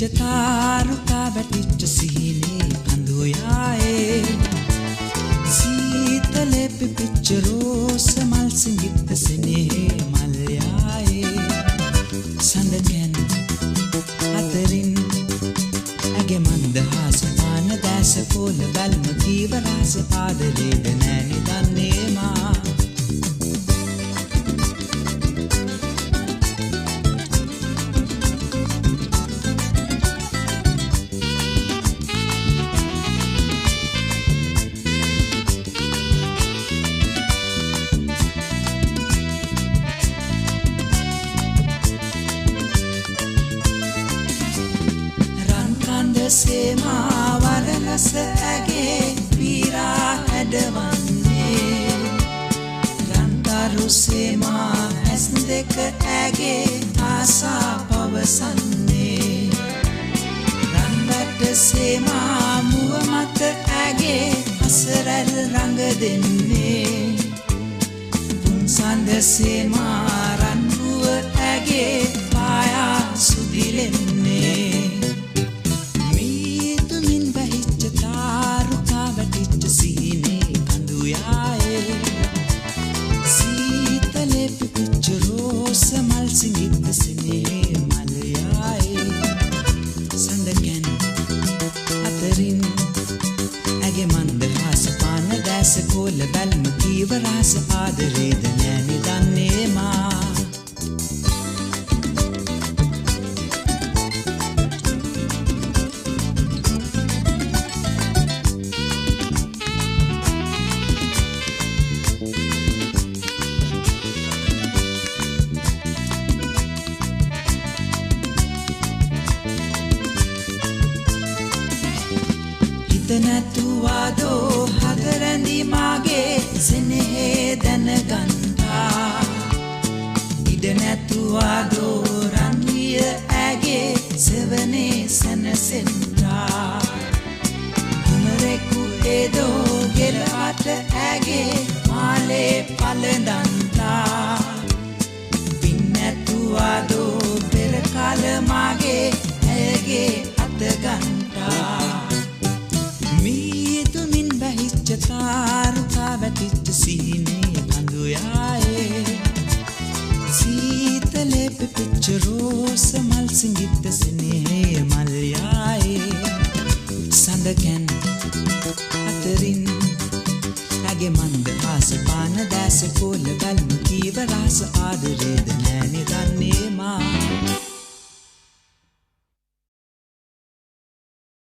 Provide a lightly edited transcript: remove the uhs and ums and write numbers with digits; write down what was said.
බැහිච්ච තාරුකා වැටිච්ච සිහිනේ කඳුයායේ සීතලේ පිපිච්ච රෝස මල් සිඟිත්ත සෙනේ මල්යායේ සඳකැන් අතරින් ඇගේ මන්දහාස පාන දැස පොළ බැල්ම කීව රස ආදරේද නෑනේ දන්නේ මා සේමා වරලස ඇගේ පීරා හැඩවන්නේ රන්තරු සේමා ඇස් දෙක ඇගේ ආසා පවසන්නේ රන්වැට සේමා මුව මත ඇගේ අසරැල් රඟ දෙන්නේ පුන්සඳ සේමා රන්රුව ඇගේ පායා සුදිලෙන්නේ සිඟිත්ත සෙනේ මල්යායේ සඳකැන් අතරින් ඇගේ මන්දහාස පාන දැස කොළ බැල්ම කීව රස ආදරේද නෑනේ දන්නේ මා නැතුවාදෝ හදරැඳි මාගේ සෙනෙහේ දැනගන්නා ඉඩ නැතුවාදෝ රන්විය ඇගේ සෙවනේ සැනසෙන්නා කුමරෙකු ඒදෝ ගෙරහට ඇගේ මාලේ පලදන්තා පින් නැතුවාදෝ පෙර කාල මාගේ ඇගේ අතගන්තා තාරුකා වැටිච්ච සිහිනේ කඳුයායේ සීතලේ පිපිච්ච රෝස මල් සිඟිත්ත සෙනේ මල්යායේ සඳකැන් අතරින් ඇගේ මන්දහාස පාන දැස පොළ බැල්ම කීව රස ආදරේද නෑනේ දන්නේ මා